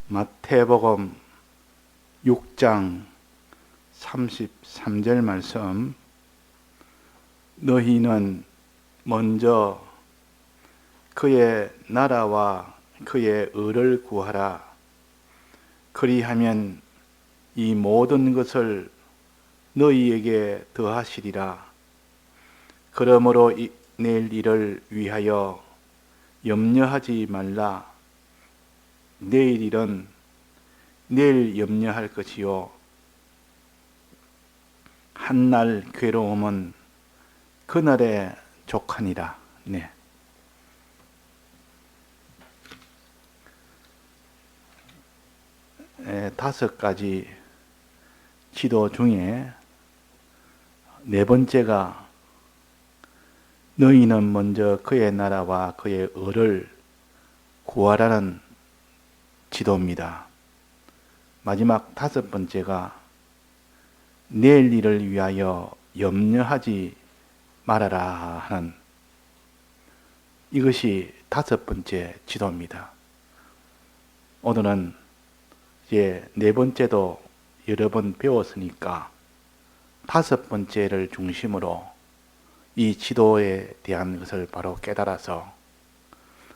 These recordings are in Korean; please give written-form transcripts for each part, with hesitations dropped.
마태복음 6장 33절 말씀. 너희는 먼저 그의 나라와 그의 의를 구하라. 그리하면 이 모든 것을 너희에게 더하시리라. 그러므로 내일 일을 위하여 염려하지 말라. 내일 일은 내일 염려할 것이요 한날 괴로움은 그날에 족하니라. 네. 다섯 가지 지도 중에 네 번째가 너희는 먼저 그의 나라와 그의 의를 구하라는 지도입니다. 마지막 다섯 번째가 내일 일을 위하여 염려하지 말아라 하는 이것이 다섯 번째 지도입니다. 오늘은 이제 네 번째도 여러 번 배웠으니까 다섯 번째를 중심으로 이 지도에 대한 것을 바로 깨달아서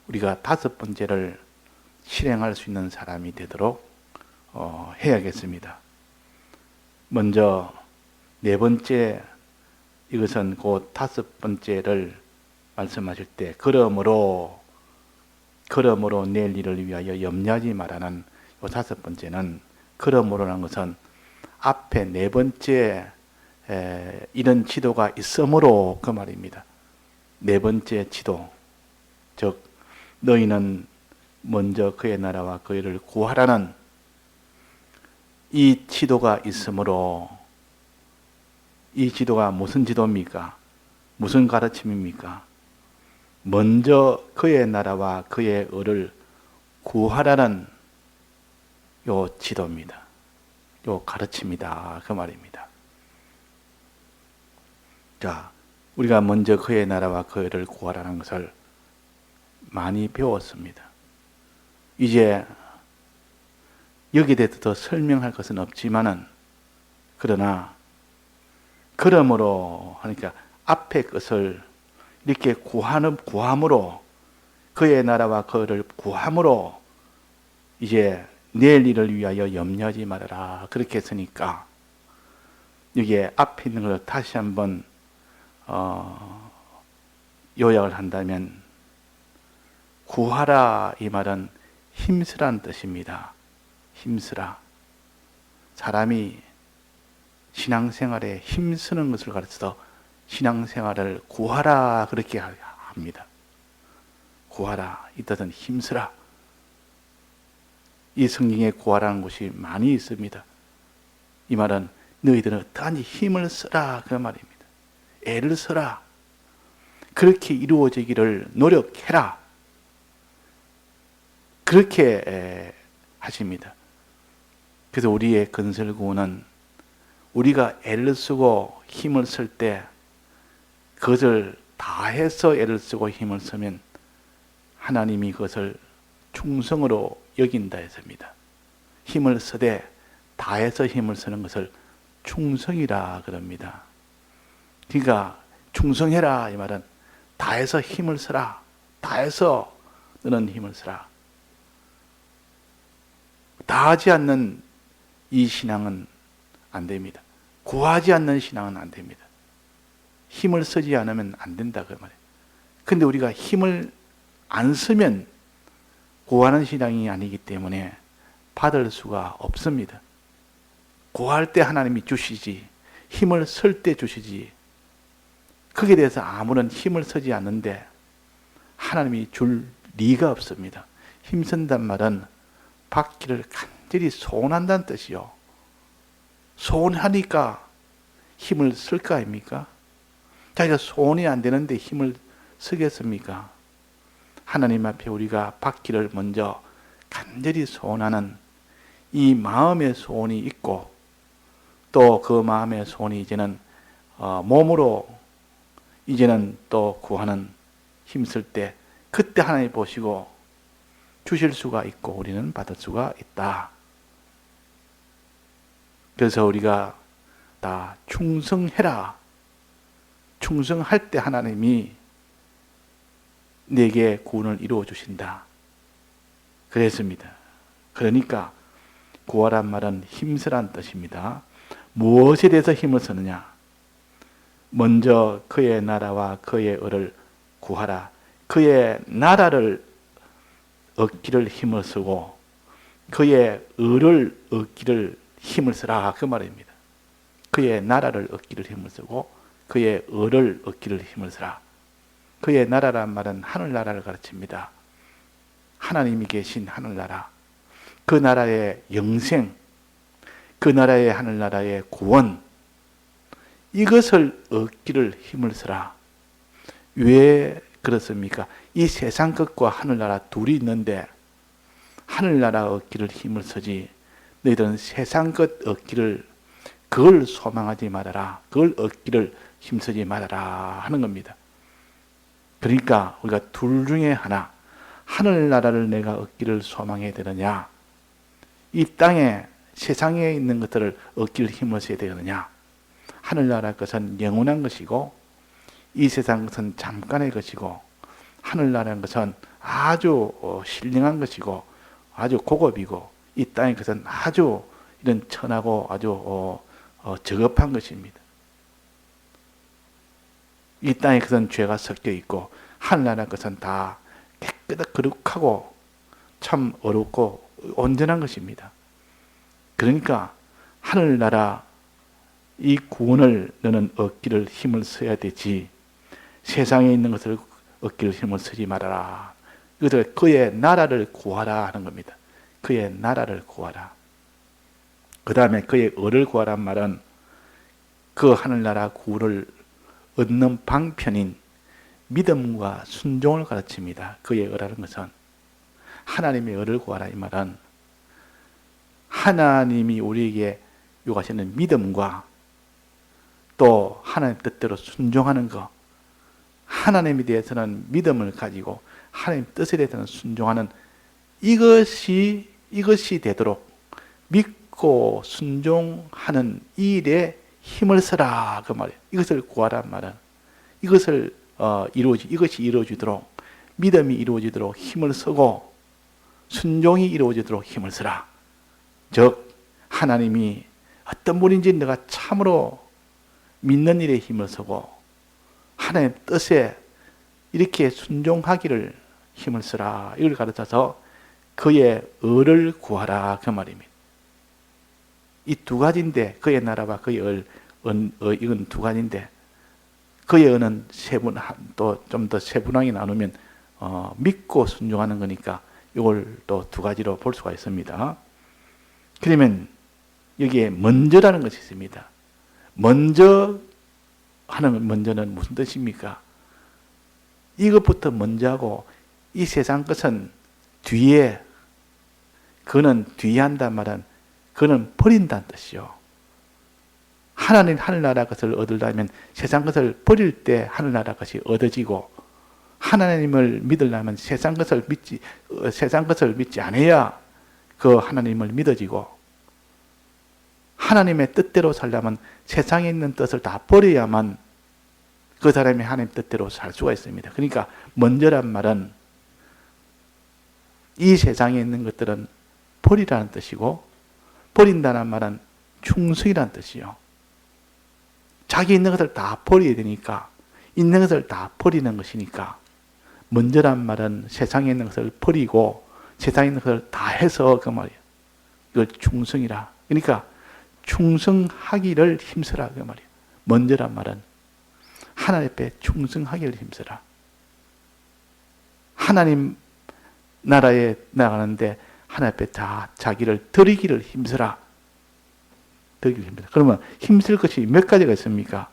우리가 다섯 번째를 실행할 수 있는 사람이 되도록 해야겠습니다. 먼저 네 번째, 이것은 곧 다섯 번째를 말씀하실 때 그러므로 내일 일을 위하여 염려하지 말라는 이 다섯 번째는, 그러므로라는 것은 앞에 네 번째 이런 지도가 있으므로 그 말입니다. 네 번째 지도, 즉 너희는 먼저 그의 나라와 그의 의를 구하라는 이 지도가 있으므로, 이 지도가 무슨 지도입니까? 무슨 가르침입니까? 먼저 그의 나라와 그의 의를 구하라는 요 지도입니다. 요 가르침이다 그 말입니다. 자, 우리가 먼저 그의 나라와 그의 의를 구하라는 것을 많이 배웠습니다. 이제 여기에 대해서 더 설명할 것은 없지만은, 그러나 그러므로 하니까 앞에 것을 이렇게 구함으로, 그의 나라와 그를 구함으로 이제 내일 일을 위하여 염려하지 말아라 그렇게 했으니까, 여기에 앞에 있는 걸 다시 한번 요약을 한다면, 구하라 이 말은 힘쓰라는 뜻입니다. 힘쓰라. 사람이 신앙생활에 힘쓰는 것을 가르쳐서 신앙생활을 구하라 그렇게 합니다. 구하라 이 뜻은 힘쓰라. 이 성경에 구하라는 것이 많이 있습니다. 이 말은 너희들은 어떠한지 힘을 쓰라 그 말입니다. 애를 써라. 그렇게 이루어지기를 노력해라. 그렇게 하십니다. 그래서 우리의 건설구원은 우리가 애를 쓰고 힘을 쓸 때 그것을 다해서 애를 쓰고 힘을 쓰면 하나님이 그것을 충성으로 여긴다 했습니다. 힘을 쓰되 다해서 힘을 쓰는 것을 충성이라 그럽니다. 그러니까 충성해라 이 말은 다해서 힘을 쓰라. 다해서 너는 힘을 쓰라. 다하지 않는 이 신앙은 안 됩니다. 구하지 않는 신앙은 안 됩니다. 힘을 쓰지 않으면 안 된다 그 말이에요. 근데 우리가 힘을 안 쓰면 구하는 신앙이 아니기 때문에 받을 수가 없습니다. 구할 때 하나님이 주시지, 힘을 쓸 때 주시지, 거기에 대해서 아무런 힘을 쓰지 않는데 하나님이 줄 리가 없습니다. 힘쓴단 말은 받기를 간절히 소원한다는 뜻이요. 소원하니까 힘을 쓸 거 아닙니까? 자기가 소원이 안 되는데 힘을 쓰겠습니까? 하나님 앞에 우리가 받기를 먼저 간절히 소원하는 이 마음의 소원이 있고, 또 그 마음의 소원이 이제는 몸으로 이제는 또 구하는 힘쓸 때, 그때 하나님 보시고 주실 수가 있고 우리는 받을 수가 있다. 그래서 우리가 다 충성해라. 충성할 때 하나님이 내게 구원을 이루어 주신다. 그랬습니다. 그러니까 구하란 말은 힘쓰란 뜻입니다. 무엇에 대해서 힘을 쓰느냐? 먼저 그의 나라와 그의 의를 구하라. 그의 나라를 얻기를 힘을 쓰고 그의 의를 얻기를 힘을 쓰라. 그 말입니다. 그의 나라를 얻기를 힘을 쓰고 그의 의를 얻기를 힘을 쓰라. 그의 나라란 말은 하늘나라를 가르칩니다. 하나님이 계신 하늘나라, 그 나라의 영생, 그 나라의 하늘나라의 구원, 이것을 얻기를 힘을 쓰라. 왜 그렇습니까? 이 세상 것과 하늘나라 둘이 있는데 하늘나라 얻기를 힘을 쓰지 너희들은 세상 것 얻기를 그걸 소망하지 말아라. 그걸 얻기를 힘쓰지 말아라 하는 겁니다. 그러니까 우리가 둘 중에 하나, 하늘나라를 내가 얻기를 소망해야 되느냐, 이 땅에 세상에 있는 것들을 얻기를 힘을 써야 되느냐. 하늘나라 것은 영원한 것이고 이 세상 것은 잠깐의 것이고 하늘나라는 것은 아주 신령한 것이고 아주 고급이고 이 땅의 것은 아주 이런 천하고 아주 저급한 것입니다. 이 땅의 것은 죄가 섞여 있고 하늘나라 것은 다 깨끗하고 거룩하고 참 어렵고 온전한 것입니다. 그러니까 하늘나라 이 구원을 너는 얻기를 힘을 써야 되지 세상에 있는 것을 얻기를 힘을 쓰지 말아라. 이것을 그의 나라를 구하라 하는 겁니다. 그의 나라를 구하라. 그 다음에 그의 의를 구하란 말은 그 하늘나라 구원을 얻는 방편인 믿음과 순종을 가르칩니다. 그의 의라는 것은 하나님의 의를 구하라 이 말은 하나님이 우리에게 요구하시는 믿음과 또 하나님의 뜻대로 순종하는 것, 하나님에 대해서는 믿음을 가지고 하나님 뜻에 대해서는 순종하는 이것이 되도록 믿고 순종하는 일에 힘을 써라 그 말이에요. 이것을 구하란 말은 이것을 이것이 이루어지도록 믿음이 이루어지도록 힘을 쓰고 순종이 이루어지도록 힘을 쓰라. 즉 하나님이 어떤 분인지 내가 참으로 믿는 일에 힘을 쓰고 하나님의 뜻에 이렇게 순종하기를 힘을 쓰라. 이걸 가르쳐서 그의 의를 구하라 그 말입니다. 이 두 가지인데 그의 나라와 그의 의 이건 두 가지인데 그의 의는 또 좀 더 세분하게 나누면 믿고 순종하는 거니까 이걸 또 두 가지로 볼 수가 있습니다. 그러면 여기에 먼저라는 것이 있습니다. 먼저 하는 먼저는 무슨 뜻입니까? 이것부터 먼저 하고 이 세상 것은 뒤에 그는 뒤에 한단 말은 그는 버린다는 뜻이요. 하나님 하늘나라 것을 얻으려면 세상 것을 버릴 때 하늘나라 것이 얻어지고 하나님을 믿으려면 세상 것을 믿지 않아야 그 하나님을 믿어지고 하나님의 뜻대로 살려면 세상에 있는 뜻을 다 버려야만 그 사람이 하나님 뜻대로 살 수가 있습니다. 그러니까 먼저란 말은 이 세상에 있는 것들은 버리라는 뜻이고 버린다는 말은 충성이라는 뜻이요. 자기 있는 것을 다 버려야 되니까 있는 것을 다 버리는 것이니까 먼저란 말은 세상에 있는 것을 버리고 세상에 있는 것을 다 해서 그 말이에요. 이걸 충성이라. 그러니까 충성하기를 힘쓰라 그 말이에요. 먼저란 말은 하나님 앞에 충성하기를 힘쓰라. 하나님 나라에 나가는데 하나님 앞에 다 자기를 드리기를 힘쓰라. 드리기를 힘쓰라. 그러면 힘쓸 것이 몇 가지가 있습니까?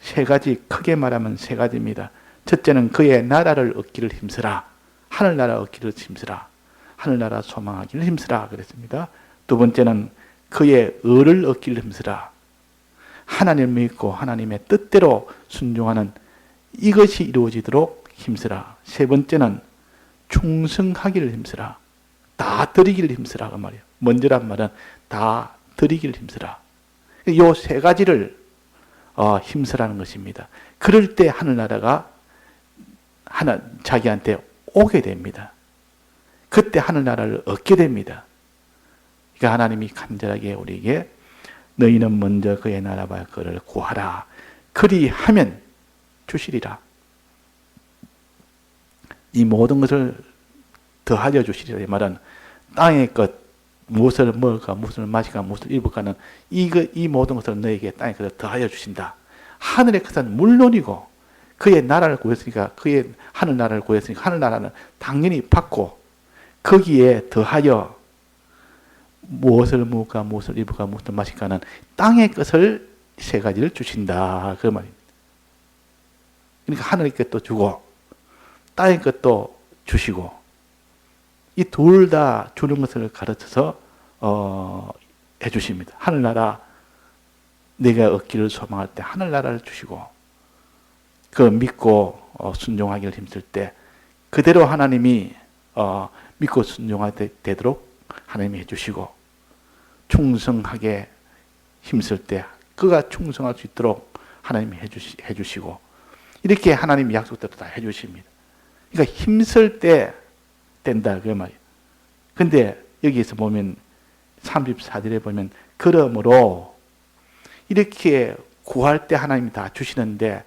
세 가지, 크게 말하면 세 가지입니다. 첫째는 그의 나라를 얻기를 힘쓰라. 하늘나라 얻기를 힘쓰라. 하늘나라 소망하기를 힘쓰라 그랬습니다. 두 번째는 그의 의를 얻기를 힘쓰라. 하나님을 믿고 하나님의 뜻대로 순종하는 이것이 이루어지도록 힘쓰라. 세 번째는 충성하기를 힘쓰라. 다 드리기를 힘쓰라 그 말이에요. 먼저란 말은 다 드리기를 힘쓰라. 요 세 가지를 힘쓰라는 것입니다. 그럴 때 하늘나라가 자기한테 오게 됩니다. 그때 하늘나라를 얻게 됩니다. 그러니까 하나님이 간절하게 우리에게 너희는 먼저 그의 나라와 그를 구하라. 그리하면 주시리라. 이 모든 것을 더하여 주시리라. 이 말은 땅의 것, 무엇을 먹을까, 무엇을 마실까, 무엇을 입을까는 이 모든 것을 너에게 땅의 것을 더하여 주신다. 하늘의 것은 물론이고 그의 나라를 구했으니까, 그의 하늘나라를 구했으니까 하늘나라는 당연히 받고 거기에 더하여 무엇을 먹을까, 무엇을 입을까, 무엇을 마실까는 땅의 것을 세 가지를 주신다. 그 말입니다. 그러니까 하늘의 것도 주고 땅의 것도 주시고 이 둘 다 주는 것을 가르쳐서 해주십니다. 하늘나라 내가 얻기를 소망할 때 하늘나라를 주시고 그 믿고 순종하기를 힘쓸 때 그대로 하나님이 믿고 순종하게 되도록 하나님이 해주시고 충성하게 힘쓸 때 그가 충성할 수 있도록 하나님이 해주시고 이렇게 하나님이 약속대로 다 해주십니다. 그러니까 힘쓸 때 된다 그 말이에요. 근데 여기에서 보면 34절에 보면 그러므로 이렇게 구할 때 하나님이 다 주시는데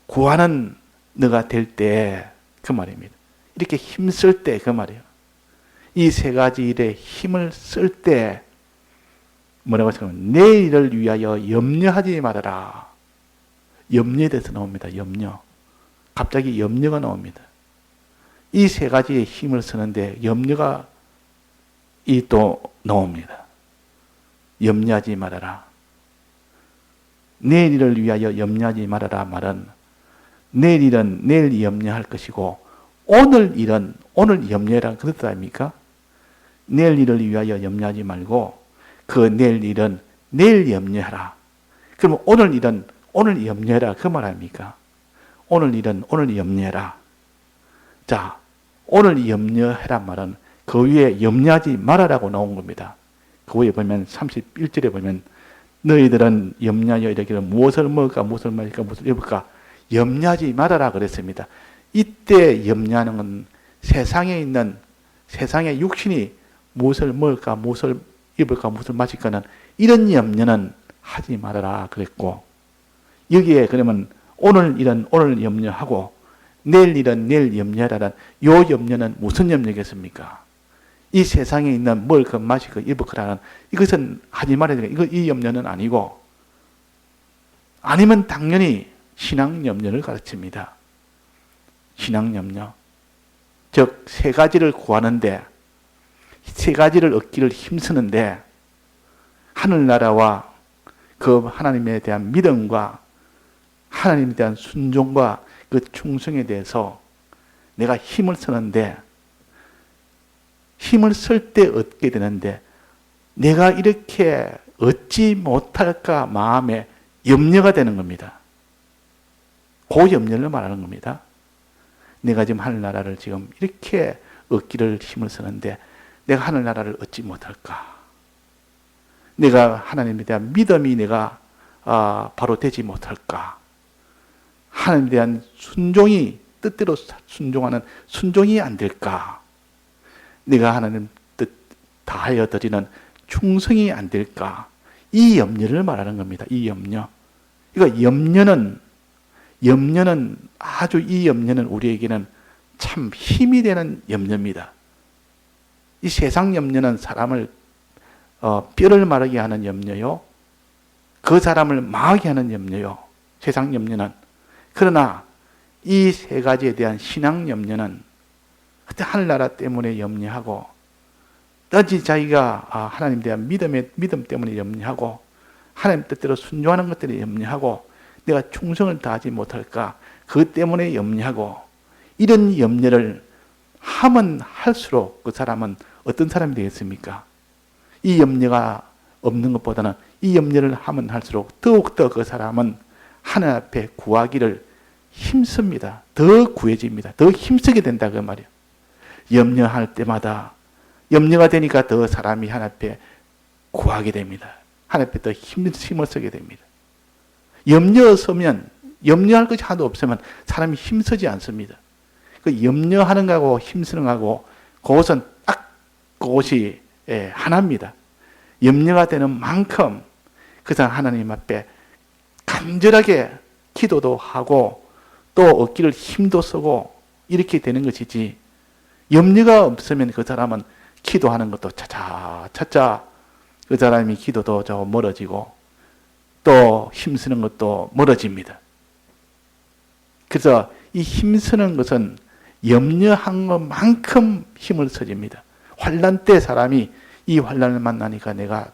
구하는 너가 될 때 그 말입니다. 이렇게 힘쓸 때 그 말이에요. 이 세 가지 일에 힘을 쓸 때 뭐라고 했냐면 내일을 위하여 염려하지 말아라. 염려에 대해서 나옵니다. 염려. 갑자기 염려가 나옵니다. 이 세 가지에 힘을 쓰는데 염려가 또 나옵니다. 염려하지 말아라. 내일을 위하여 염려하지 말아라 말은 내일 일은 내일 염려할 것이고 오늘 일은 오늘 염려해라 그런 뜻 아닙니까? 내일 일을 위하여 염려하지 말고 그 내일 일은 내일 염려하라. 그러면 오늘 일은 오늘 염려해라 그 말 아닙니까? 오늘 일은 오늘 염려해라. 자, 오늘 염려해란 말은 그 위에 염려하지 말아라고 나온 겁니다. 그 위에 보면 31절에 보면 너희들은 염려하여 이르기를 무엇을 먹을까 무엇을 마실까 무엇을 입을까 염려하지 말아라 그랬습니다. 이때 염려하는 건 세상에 있는 세상의 육신이 무엇을 먹을까 무엇을 입을까 무엇을 마실까는 이런 염려는 하지 말아라 그랬고 여기에 그러면 오늘 일은 오늘 염려하고 내일 일은 내일 염려하라는 요 염려는 무슨 염려겠습니까? 이 세상에 있는 먹을 것 마실 것 입을 거라는 이것은 하지 말아야 되니까 이 염려는 아니고 아니면 당연히 신앙 염려를 가르칩니다. 신앙 염려. 즉 세 가지를 구하는데 세 가지를 얻기를 힘쓰는데 하늘나라와 그 하나님에 대한 믿음과 하나님에 대한 순종과 그 충성에 대해서 내가 힘을 쓰는데 힘을 쓸 때 얻게 되는데 내가 이렇게 얻지 못할까 마음에 염려가 되는 겁니다. 그 염려를 말하는 겁니다. 내가 지금 하늘나라를 지금 이렇게 얻기를 힘을 쓰는데 내가 하늘나라를 얻지 못할까? 내가 하나님에 대한 믿음이 내가 바로 되지 못할까? 하나님에 대한 순종이 뜻대로 순종하는 순종이 안 될까? 내가 하나님 뜻 다하여 드리는 충성이 안 될까? 이 염려를 말하는 겁니다. 이 염려. 그러니까 염려는 아주 이 염려는 우리에게는 참 힘이 되는 염려입니다. 이 세상 염려는 사람을 뼈를 마르게 하는 염려요. 그 사람을 망하게 하는 염려요. 세상 염려는. 그러나 이 세 가지에 대한 신앙 염려는 그때 하늘나라 때문에 염려하고 어찌 자기가 하나님에 대한 믿음 때문에 염려하고 하나님 뜻대로 순종하는 것 때문에 염려하고 내가 충성을 다하지 못할까 그것 때문에 염려하고 이런 염려를 하면 할수록 그 사람은 어떤 사람이 되겠습니까? 이 염려가 없는 것보다는 이 염려를 하면 할수록 더욱더 그 사람은 하나님 앞에 구하기를 힘씁니다. 더 구해집니다. 더 힘쓰게 된다 그 말이에요. 염려할 때마다 염려가 되니까 더 사람이 하나님 앞에 구하게 됩니다. 하나님 앞에 더 힘을 쓰게 됩니다. 염려할 것이 하나도 없으면 사람이 힘쓰지 않습니다. 그 염려하는 거하고 힘쓰는 거하고 그것은 딱 그것이 하나입니다. 염려가 되는 만큼 그 사람 하나님 앞에 간절하게 기도도 하고 또 어깨를 힘도 쓰고 이렇게 되는 것이지, 염려가 없으면 그 사람은 기도하는 것도 차차 그 사람이 기도도 좀 멀어지고 또 힘쓰는 것도 멀어집니다. 그래서 이 힘쓰는 것은 염려한 것만큼 힘을 써집니다. 환난 때 사람이 이 환난을 만나니까 내가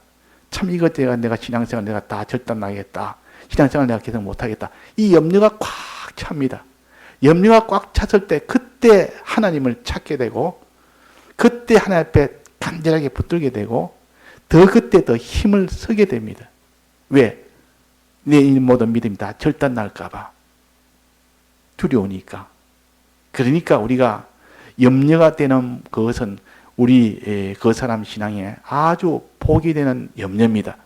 참 이것 때문에 내가 신앙생활 내가 다 절단나겠다. 신앙생활 내가 계속 못하겠다. 이 염려가 꽉 찹니다. 염려가 꽉 찼을 때 그때 하나님을 찾게 되고 그때 하나님 앞에 간절하게 붙들게 되고 그때 더 힘을 쓰게 됩니다. 왜? 내 모든 믿음이 다 절단날까 봐. 두려우니까. 그러니까 우리가 염려가 되는 그것은 우리 그 사람 신앙에 아주 복이 되는 염려입니다.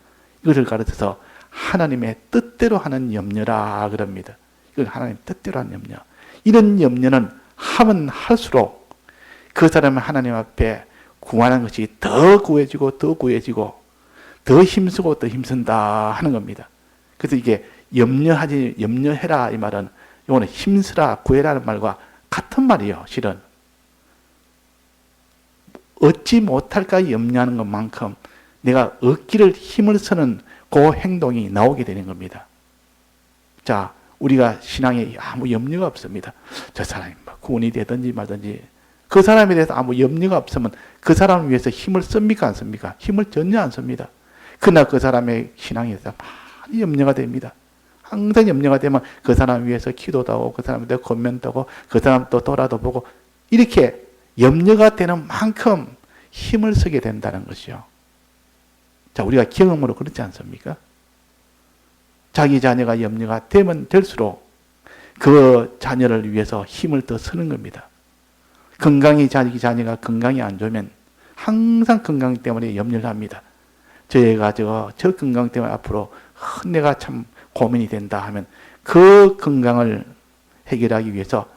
이것을 가르쳐서 하나님의 뜻대로 하는 염려라 그럽니다. 이걸 하나님 뜻대로 하는 염려. 이런 염려는 하면 할수록 그 사람은 하나님 앞에 구하는 것이 더 구해지고 더 힘쓰고 더 힘쓴다 하는 겁니다. 그래서 이게 염려해라 이 말은 이거는 힘쓰라 구해라는 말과 같은 말이에요. 실은 얻지 못할까 염려하는 것만큼 내가 얻기를 힘을 쓰는 그 행동이 나오게 되는 겁니다. 자, 우리가 신앙에 아무 염려가 없습니다. 저 사람이 구원이 되든지 말든지 그 사람에 대해서 아무 염려가 없으면 그 사람을 위해서 힘을 씁니까 안 씁니까? 힘을 전혀 안 씁니다. 그러나 그 사람의 신앙에 대해서 많이 염려가 됩니다. 항상 염려가 되면 그 사람 위해서 기도도 하고 그 사람에 대해 권면도 하고 그 사람 또 돌아도 보고 이렇게 염려가 되는 만큼 힘을 쓰게 된다는 것이요. 자, 우리가 경험으로 그렇지 않습니까? 자기 자녀가 염려가 되면 될수록 그 자녀를 위해서 힘을 더 쓰는 겁니다. 자기 자녀가 건강이 안 좋으면 항상 건강 때문에 염려를 합니다. 저 건강 때문에 앞으로 내가 참 고민이 된다 하면 그 건강을 해결하기 위해서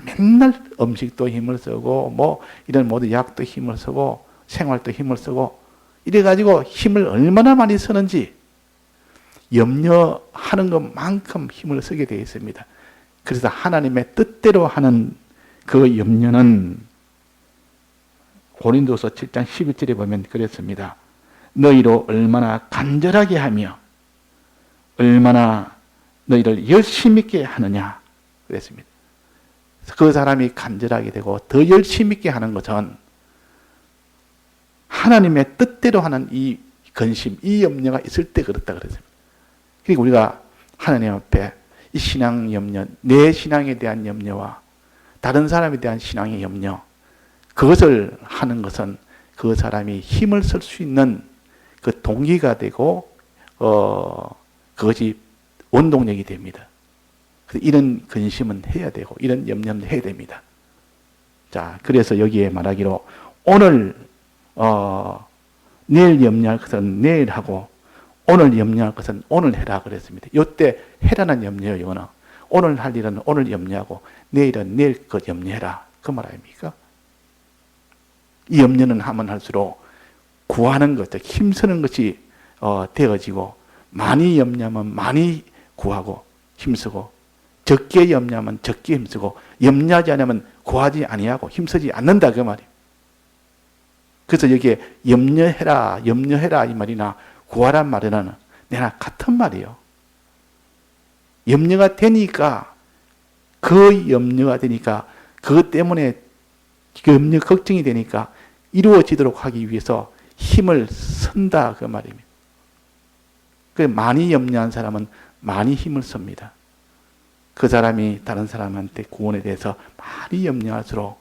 맨날 음식도 힘을 쓰고 이런 모든 약도 힘을 쓰고 생활도 힘을 쓰고 이래가지고 힘을 얼마나 많이 쓰는지 염려하는 것만큼 힘을 쓰게 되어 있습니다. 그래서 하나님의 뜻대로 하는 그 염려는 고린도서 7장 11절에 보면 그랬습니다. 너희로 얼마나 간절하게 하며 얼마나 너희를 열심히 있게 하느냐 그랬습니다. 그 사람이 간절하게 되고 더 열심히 있게 하는 것은 하나님의 뜻대로 하는 이 근심, 이 염려가 있을 때 그렇다 그랬습니다. 그리고 우리가 하나님 앞에 이 신앙 염려, 내 신앙에 대한 염려와 다른 사람에 대한 신앙의 염려, 그것을 하는 것은 그 사람이 힘을 쓸 수 있는 그 동기가 되고 그것이 원동력이 됩니다. 그래서 이런 근심은 해야 되고 이런 염려는 해야 됩니다. 자, 그래서 여기에 말하기로 오늘 내일 염려할 것은 내일 하고 오늘 염려할 것은 오늘 해라 그랬습니다. 이때 해라는 염려요. 이거는 오늘 할 일은 오늘 염려하고 내일은 내일 것 염려해라 그 말 아닙니까? 이 염려는 하면 할수록 구하는 것, 힘쓰는 것이 되어지고 많이 염려하면 많이 구하고 힘쓰고 적게 염려하면 적게 힘쓰고 염려하지 않으면 구하지 아니하고 힘쓰지 않는다 그 말이에요. 그래서 여기에 염려해라 이 말이나 구하란 말에는 내나 같은 말이에요. 염려가 되니까 그 염려가 되니까 그것 때문에 염려 걱정이 되니까 이루어지도록 하기 위해서 힘을 쓴다 그 말입니다. 그 많이 염려한 사람은 많이 힘을 씁니다. 그 사람이 다른 사람한테 구원에 대해서 많이 염려할수록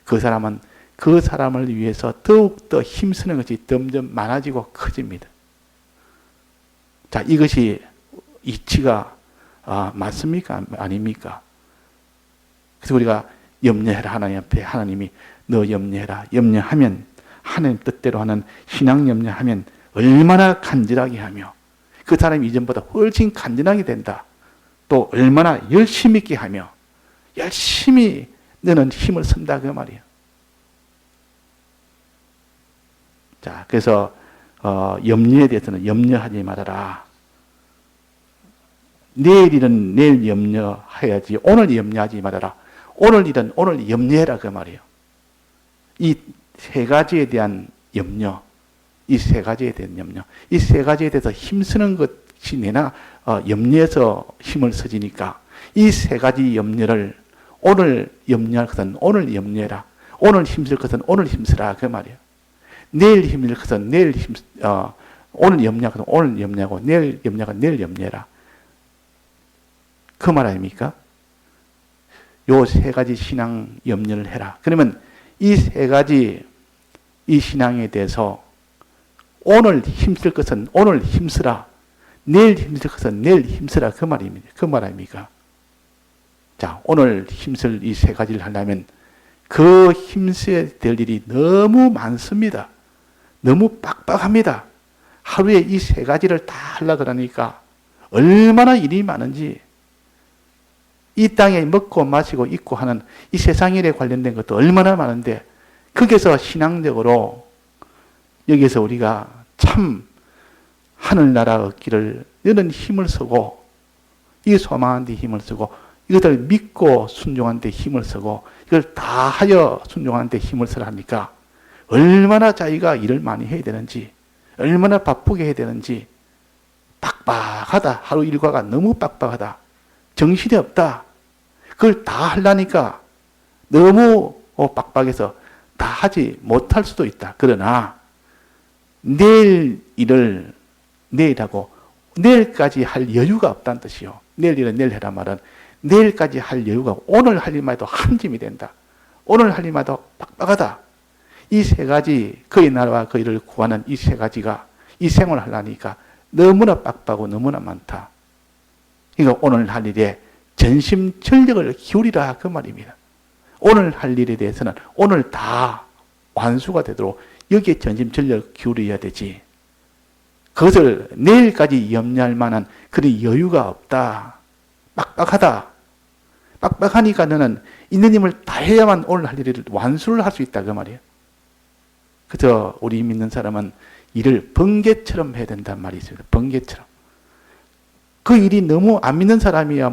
그 사람은 그 사람을 위해서 더욱더 힘쓰는 것이 점점 많아지고 커집니다. 자, 이것이 이치가 맞습니까? 아닙니까? 그래서 우리가 염려해라 하나님 앞에 하나님이 너 염려해라. 염려하면 하나님 뜻대로 하는 신앙 염려하면 얼마나 간절하게 하며 그 사람이 이전보다 훨씬 간절하게 된다. 또 얼마나 열심 있게 하며 열심히 너는 힘을 쓴다 그 말이에요. 자, 그래서 염려에 대해서는 염려하지 말아라. 내일 일은 내일 염려해야지 오늘 염려하지 말아라. 오늘 일은 오늘 염려해라 그 말이에요. 이 세 가지에 대한 염려, 이 세 가지에 대한 염려, 이 세 가지에 대해서 힘쓰는 것이 내나 염려해서 힘을 써지니까 이 세 가지 염려를 오늘 염려할 것은 오늘 염려해라. 오늘 힘쓸 것은 오늘 힘쓰라 그 말이에요. 내일 힘쓸 것은 내일 오늘 염려할 것은 오늘 염려하고 내일 염려할 것은 내일 염려해라. 그 말 아닙니까? 요 세 가지 신앙 염려를 해라. 그러면 이 세 가지 이 신앙에 대해서 오늘 힘쓸 것은 오늘 힘쓰라. 내일 힘쓸 것은 내일 힘쓰라. 그 말입니다. 그 말 아닙니까? 자, 오늘 힘쓸 이 세 가지를 하려면 그 힘써야 될 일이 너무 많습니다. 너무 빡빡합니다. 하루에 이 세 가지를 다 하려고 그러니까 얼마나 일이 많은지 이 땅에 먹고 마시고 입고 하는 이 세상 일에 관련된 것도 얼마나 많은데 거기서 신앙적으로 여기서 우리가 참 하늘나라 얻기를 너는 힘을 쓰고 이 소망한 데 힘을 쓰고 이것들 믿고 순종한 데 힘을 쓰고 이걸 다 하여 순종한 데 힘을 쓰라 하니까 얼마나 자기가 일을 많이 해야 되는지 얼마나 바쁘게 해야 되는지 빡빡하다. 하루 일과가 너무 빡빡하다. 정신이 없다. 그걸 다 하려니까 너무 빡빡해서 다 하지 못할 수도 있다. 그러나 내일 일을 내일 하고 내일까지 할 여유가 없다는 뜻이요. 내일 일은 내일 해라 말은 내일까지 할 여유가 오늘 할 일만 해도 한 짐이 된다. 오늘 할 일만 해도 빡빡하다. 이 세 가지 그의 나라와 그 일을 구하는 이 세 가지가 이 생활을 하려니까 너무나 빡빡하고 너무나 많다. 그러니까 오늘 할 일에 전심전력을 기울이라 그 말입니다. 오늘 할 일에 대해서는 오늘 다 완수가 되도록 여기에 전심전력을 기울여야 되지. 그것을 내일까지 염려할 만한 그런 여유가 없다. 빡빡하다. 빡빡하니까 너는 있는 힘을 다 해야만 오늘 할 일을 완수를 할 수 있다 그 말이에요. 그래서 우리 믿는 사람은 일을 번개처럼 해야 된다는 말이 있습니다. 번개처럼. 그 일이 너무 안 믿는 사람이야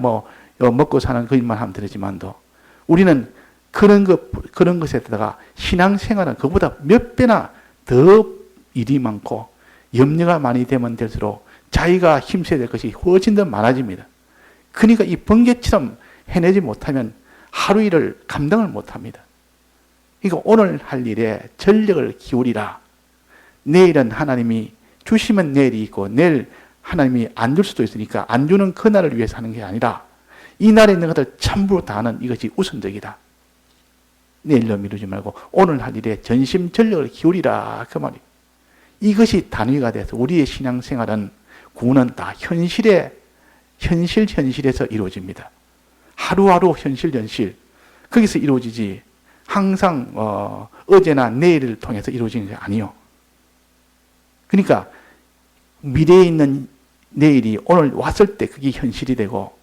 먹고 사는 그 일만 하면 되지만도 우리는 그런 것에다가 신앙생활은 그보다 몇 배나 더 일이 많고 염려가 많이 되면 될수록 자기가 힘써야 될 것이 훨씬 더 많아집니다. 그러니까 이 번개처럼 해내지 못하면 하루 일을 감당을 못합니다. 그러니까 오늘 할 일에 전력을 기울이라. 내일은 하나님이 주시면 내일이 있고 내일 하나님이 안 줄 수도 있으니까 안 주는 그날을 위해서 하는 게 아니라 이 날에 있는 것을 전부 다 하는 이것이 우선적이다. 내일로 미루지 말고 오늘 할 일에 전심전력을 기울이라 그 말이에요. 이것이 단위가 돼서 우리의 신앙생활은 구원은 다 현실에서 이루어집니다. 하루하루 현실 거기서 이루어지지 항상 어제나 내일을 통해서 이루어지는 게 아니요. 그러니까 미래에 있는 내일이 오늘 왔을 때 그게 현실이 되고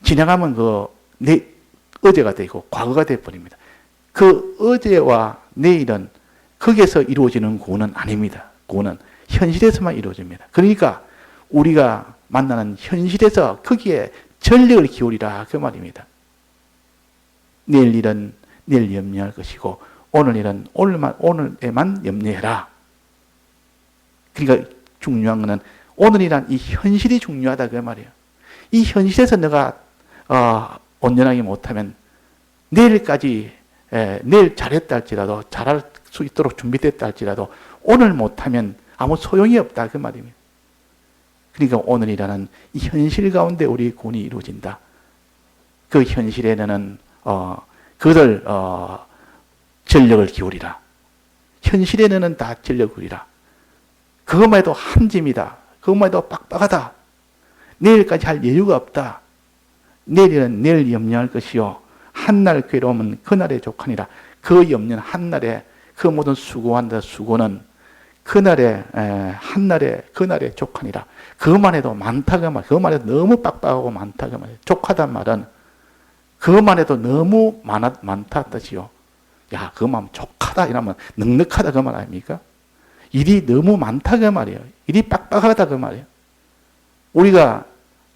지나가면 어제가 되고 과거가 되어버립니다. 그 어제와 내일은 거기에서 이루어지는 구원은 아닙니다. 구원은 현실에서만 이루어집니다. 그러니까 우리가 만나는 현실에서 거기에 전력을 기울이라 그 말입니다. 내일 일은 내일 염려할 것이고 오늘 일은 오늘에만 염려해라. 그러니까 중요한 것은 오늘이란 이 현실이 중요하다 그 말이에요. 이 현실에서 내가 온전하게 못하면 내일까지 내일 잘했다 할지라도 잘할 수 있도록 준비됐다 할지라도 오늘 못하면 아무 소용이 없다 그 말입니다. 그러니까 오늘이라는 이 현실 가운데 우리 구원이 이루어진다. 그 현실에는 그들 전력을 기울이라. 현실에는 다 전력을 기울이라. 그것만 해도 한 짐이다. 그것만 해도 빡빡하다. 내일까지 할 여유가 없다. 내일은 내일 염려할 것이요 한날 괴로움은 그날에 족하니라. 그 염려는 한날에 그 모든 수고한다 수고는 그날에 한날에 그날에 족하니라. 그것만 해도 많다 그 말. 그것만 해도 너무 빡빡하고 많다 그 말. 족하단 말은 그것만 해도 너무 많다 뜻이요. 야, 그것만 족하다 이러면 넉넉하다 그 말 아닙니까? 일이 너무 많다 그 말이에요. 일이 빡빡하다 그 말이에요. 우리가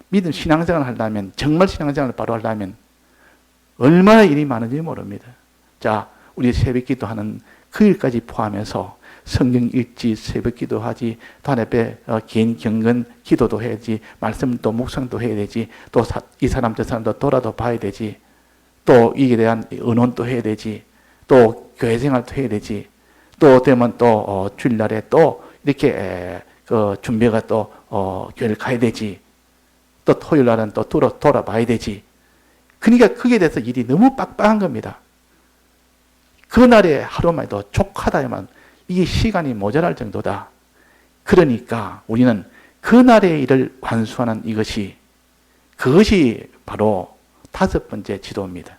믿음 신앙생활을 하려면, 정말 신앙생활을 바로 하려면 얼마나 일이 많은지 모릅니다. 자, 우리 새벽 기도하는 그 일까지 포함해서 성경 읽지, 새벽 기도하지, 또 하나님께 개인 경건 기도도 해야지, 말씀도 묵상도 해야 되지, 또 이 사람 저 사람도 돌아도 봐야 되지, 또 이에 대한 의논도 해야 되지, 또 교회 생활도 해야 되지, 또 되면 또 주일날에 또 이렇게 그 준비가 또 교회를 가야 되지, 또 토요일 날은 또 돌아봐야 되지. 그러니까 그게 대해서 일이 너무 빡빡한 겁니다. 그날에 하루만 해도 족하다면 이게 시간이 모자랄 정도다. 그러니까 우리는 그날의 일을 완수하는 그것이 바로 5번째 지도입니다.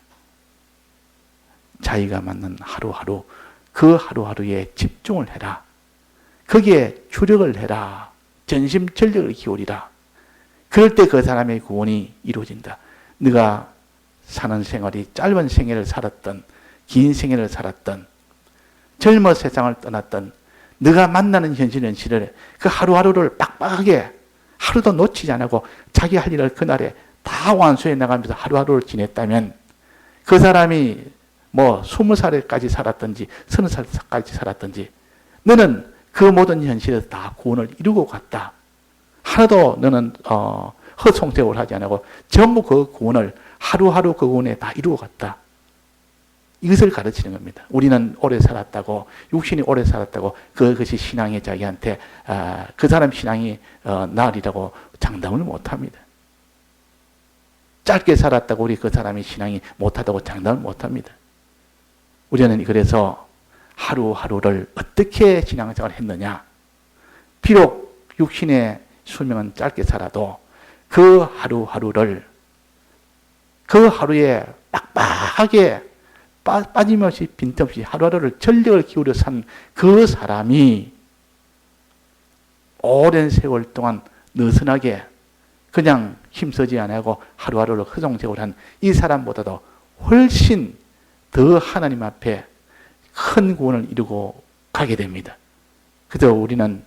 자기가 맞는 하루하루, 그 하루하루에 집중을 해라. 거기에 주력을 해라. 전심전력을 기울이라. 그럴 때 그 사람의 구원이 이루어진다. 네가 사는 생활이 짧은 생애를 살았던, 긴 생애를 살았던, 젊어 세상을 떠났던, 네가 만나는 현실을 그 하루하루를 빡빡하게 하루도 놓치지 않고 자기 할 일을 그날에 다 완수해 나가면서 하루하루를 지냈다면 그 사람이 뭐 20살까지 살았든지 30살까지 살았든지 너는 그 모든 현실에서 다 구원을 이루고 갔다. 하나도 너는 허송세월 하지 않고 전부 그 구원을 하루하루 그 구원에 다 이루어 갔다. 이것을 가르치는 겁니다. 우리는 오래 살았다고, 육신이 오래 살았다고 그것이 신앙의 자기한테 그 사람 신앙이 나으리라고 장담을 못합니다. 짧게 살았다고 우리 그 사람이 신앙이 못하다고 장담을 못합니다. 우리는 그래서 하루하루를 어떻게 신앙생활을 했느냐. 비록 육신의 수명은 짧게 살아도 그 하루하루를 그 하루에 빡빡하게 빠짐없이 빈틈없이 하루하루를 전력을 기울여 산 그 사람이 오랜 세월 동안 느슨하게 그냥 힘쓰지 않고 하루하루를 허송세월한 이 사람보다도 훨씬 더 하나님 앞에 큰 구원을 이루고 가게 됩니다. 그래서 우리는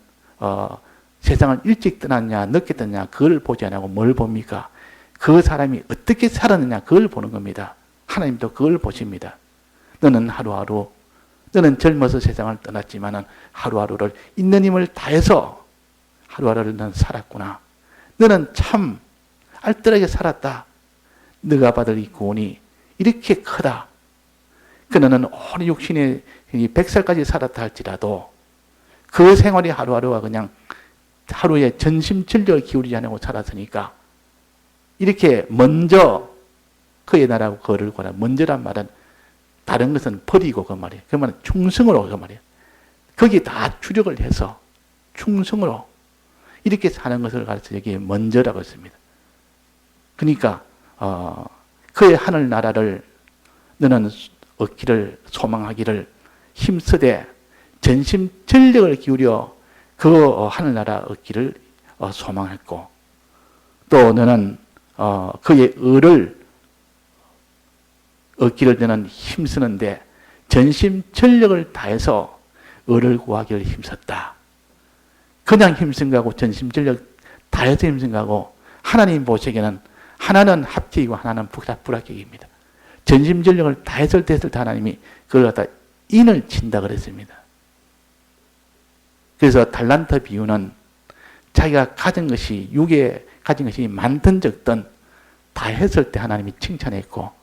세상을 일찍 떠났냐 늦게 떠났냐 그걸 보지 않고 뭘 봅니까? 그 사람이 어떻게 살았느냐 그걸 보는 겁니다. 하나님도 그걸 보십니다. 너는 하루하루, 너는 젊어서 세상을 떠났지만은 하루하루를 있는 힘을 다해서 하루하루를 넌 살았구나. 너는 참 알뜰하게 살았다. 네가 받을 이 구원이 이렇게 크다. 그 너는 온 육신의 100살까지 살았다 할지라도 그 생활이 하루하루가 그냥 하루에 전심전력을 기울이지 않고 살았으니까 이렇게 먼저 그의 나라고 거를 구하라. 먼저란 말은 다른 것은 버리고 그 말이에요. 그 말은 충성으로 그 말이에요. 거기 다 주력을 해서 충성으로 이렇게 사는 것을 가르쳐 여기 먼저라고 했습니다. 그러니까 그의 하늘 나라를 너는 얻기를 소망하기를 힘쓰되 전심 전력을 기울여 그 하늘나라 얻기를 소망했고 또 너는 그의 의를 얻기를 너는 힘쓰는데 전심 전력을 다해서 의를 구하기를 힘썼다. 그냥 힘쓴 거하고 전심 전력 다해서 힘쓴 거하고 하나님 보시기에는 하나는 합격이고 하나는 불합격입니다. 전심 전력을 다했을 때 하나님이 그걸 갖다 인을 친다 그랬습니다. 그래서 달란트 비유는 자기가 가진 것이 육에 가진 것이 많든 적든 다 했을 때 하나님이 칭찬했고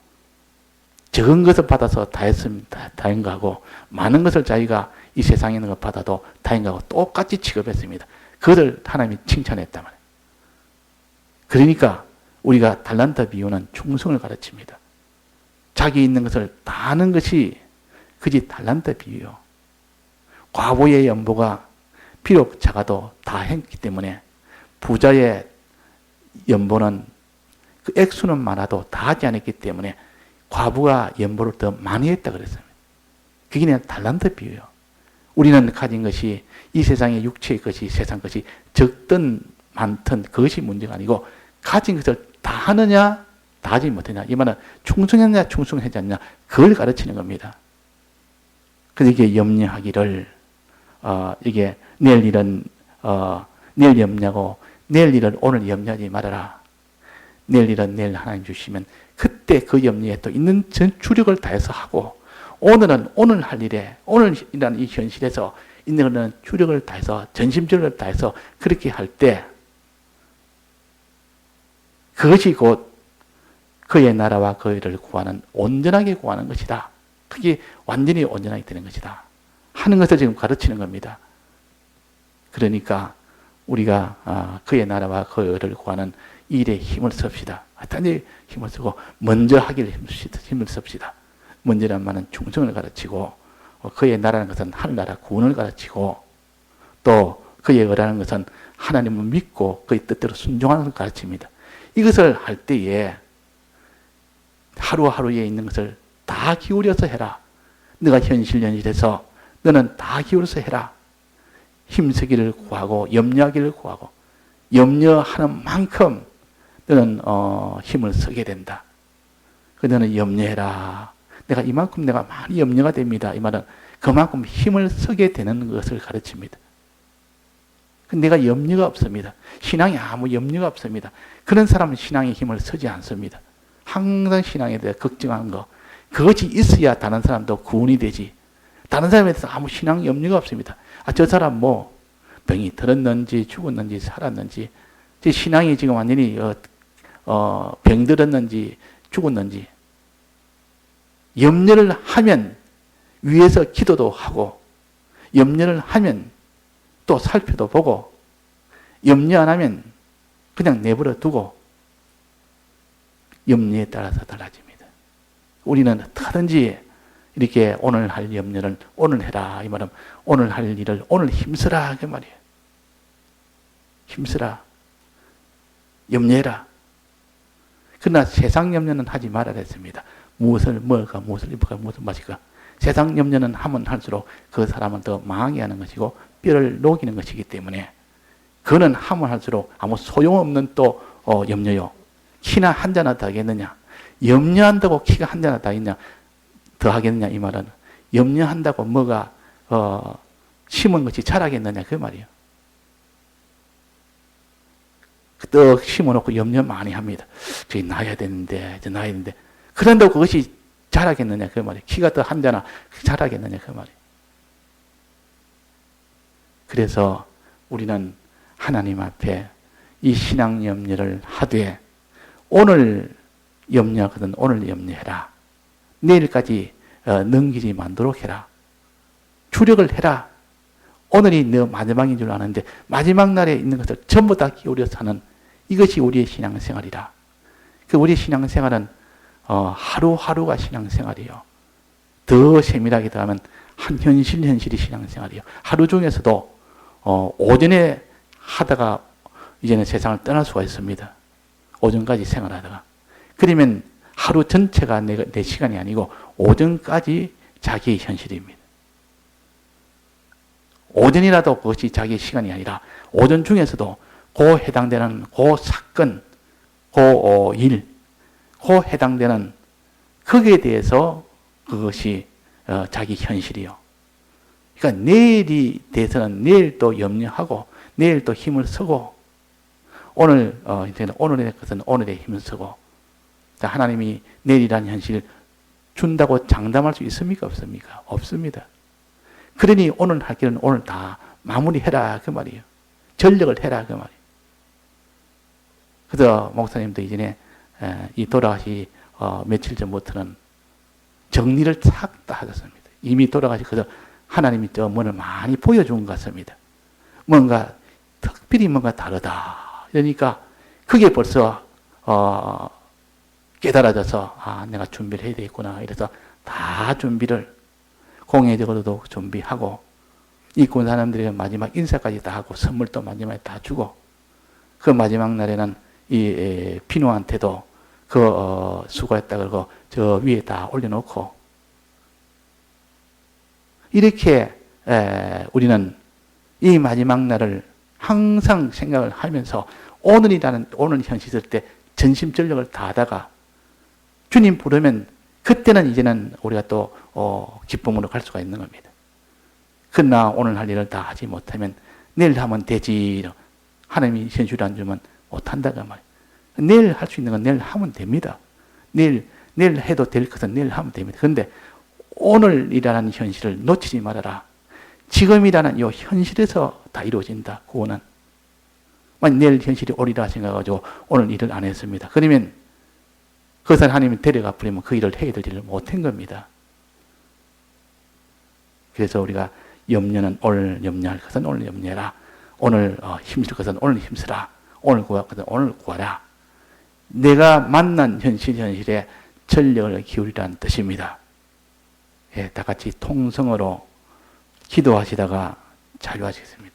적은 것을 받아서 다 했으면 다인 거하고 많은 것을 자기가 이 세상에 있는 것 받아도 다인 거하고 똑같이 취급했습니다. 그것을 하나님이 칭찬했단 말이에요. 그러니까 우리가 달란트 비유는 충성을 가르칩니다. 자기 있는 것을 다 하는 것이 그지 달란트 비유요. 과부의 연보가 비록 작아도 다 했기 때문에 부자의 연보는 그 액수는 많아도 다 하지 않았기 때문에 과부가 연보를 더 많이 했다 그랬습니다. 그게 그냥 달란트 비유예요. 우리는 가진 것이 이 세상의 육체의 것이 세상 것이 적든 많든 그것이 문제가 아니고 가진 것을 다 하느냐 다 하지 못하냐 이 말은 충성했냐 충성하지 않냐 그걸 가르치는 겁니다. 그래서 이게 염려하기를 이게 내일 일은 내일 염려하고 내일 일을 오늘 염려하지 말아라. 내일 일은 내일 하나님 주시면 그때 그 염려에 또 있는 전 주력을 다해서 하고 오늘은 오늘 할 일에 오늘이라는 이 현실에서 있는 것은 주력을 다해서 전심전력을 다해서 그렇게 할 때 그것이 곧 그의 나라와 그의를 구하는 온전하게 구하는 것이다. 그게 완전히 온전하게 되는 것이다. 하는 것을 지금 가르치는 겁니다. 그러니까 우리가 그의 나라와 그의를 구하는 일에 힘을 씁시다. 단지 힘을 쓰고 먼저 하기를 힘을 씁시다. 먼저란 말은 충성을 가르치고 그의 나라는 것은 하늘나라 구원을 가르치고 또 그의 의라는 것은 하나님을 믿고 그의 뜻대로 순종하는 것을 가르칩니다. 이것을 할 때에 하루하루에 있는 것을 다 기울여서 해라. 네가 현실에서 너는 다 기울여서 해라. 힘쓰기를 구하고 염려하기를 구하고 염려하는 만큼 너는 힘을 쓰게 된다. 너는 염려해라. 내가 이만큼 내가 많이 염려가 됩니다. 이 말은 그만큼 힘을 쓰게 되는 것을 가르칩니다. 내가 염려가 없습니다. 신앙에 아무 염려가 없습니다. 그런 사람은 신앙에 힘을 쓰지 않습니다. 항상 신앙에 대해 걱정하는 거 그것이 있어야 다른 사람도 구원이 되지. 다른 사람에 대해서 아무 신앙 염려가 없습니다. 저 사람 뭐 병이 들었는지 죽었는지 살았는지 제 신앙이 지금 완전히 병들었는지 죽었는지 염려를 하면 위에서 기도도 하고 염려를 하면 또 살펴도 보고 염려 안 하면 그냥 내버려 두고 염려에 따라서 달라집니다. 우리는 어떻게든지 이렇게 오늘 할 염려를 오늘 해라. 이 말은 오늘 할 일을 오늘 힘쓰라. 그 말이에요. 힘쓰라. 염려해라. 그러나 세상 염려는 하지 말아야 했습니다. 무엇을 먹을까, 무엇을 입을까, 무엇을 마실까. 세상 염려는 하면 할수록 그 사람은 더 망하게 하는 것이고 뼈를 녹이는 것이기 때문에 그는 하면 할수록 아무 소용없는 또 염려요. 키나 한 잔 더 하겠느냐. 염려한다고 키가 한 잔 더 하겠냐. 더 하겠느냐 이 말은 염려한다고 뭐가 심은 것이 자라겠느냐 그 말이에요. 떡 심어놓고 염려 많이 합니다. 저기 나야 되는데 저 나야 되는데 그런다고 그것이 자라겠느냐 그 말이에요. 키가 더 한 잔 자라겠느냐 그 말이에요. 그래서 우리는 하나님 앞에 이 신앙 염려를 하되 오늘 염려하거든 오늘 염려해라. 내일까지 넘기지 않도록 해라. 주력을 해라. 오늘이 너 마지막인 줄 아는데 마지막 날에 있는 것을 전부 다 기울여서 하는 이것이 우리의 신앙생활이라. 그 우리의 신앙생활은 하루하루가 신앙생활이에요. 더 세밀하게 들어가면 한 현실이 신앙생활이에요. 하루 중에서도 오전에 하다가 이제는 세상을 떠날 수가 있습니다. 오전까지 생활하다가. 그러면 하루 전체가 내 시간이 아니고 오전까지 자기의 현실입니다. 오전이라도 그것이 자기의 시간이 아니라 오전 중에서도 그 해당되는 그 사건, 그 일, 그 해당되는 거기에 대해서 그것이 자기 현실이요. 그러니까 내일이 대해서는 내일 또 염려하고 내일 또 힘을 쓰고 오늘 이제는 오늘의 것은 오늘의 힘을 쓰고 하나님이 내일이라는 현실을 준다고 장담할 수 있습니까? 없습니까? 없습니다. 그러니 오늘 할 길은 오늘 다 마무리해라 그 말이에요. 전력을 해라 그 말이에요. 그래서 목사님도 이전에 이 돌아가시 며칠 전부터는 정리를 싹 다 하셨습니다. 이미 돌아가시고서 하나님이 저 문을 많이 보여준 것 같습니다. 뭔가 특별히 뭔가 다르다. 그러니까 그게 벌써 깨달아져서 내가 준비를 해야 되겠구나. 이래서 다 준비를 공예적으로도 준비하고 입고 온 사람들에게 마지막 인사까지 다 하고 선물도 마지막에 다 주고 그 마지막 날에는 이 비누한테도 그 수고했다 그러고 저 위에 다 올려놓고 이렇게 우리는 이 마지막 날을 항상 생각을 하면서 오늘 현실 때 전심전력을 다하다가 주님 부르면 그때는 이제는 우리가 또 기쁨으로 갈 수가 있는 겁니다. 그러나 오늘 할 일을 다 하지 못하면 내일 하면 되지. 하나님이 현실 안 주면 못한다고 말이에요. 내일 할 수 있는 건 내일 하면 됩니다. 내일 해도 될 것은 내일 하면 됩니다. 그런데 오늘이라는 현실을 놓치지 말아라. 지금이라는 이 현실에서 다 이루어진다. 구원은. 만약 내일 현실이 오리라 생각하고 오늘 일을 안 했습니다. 그러면 그것은 하나님이 데려가 버리면 그 일을 해야 될 일을 못한 겁니다. 그래서 우리가 염려는 오늘 염려할 것은 오늘 염려해라. 오늘 힘쓸 것은 오늘 힘쓰라. 오늘 구할 것은 오늘 구하라. 내가 만난 현실에 전력을 기울이라는 뜻입니다. 예, 다 같이 통성으로 기도하시다가 자유하시겠습니다.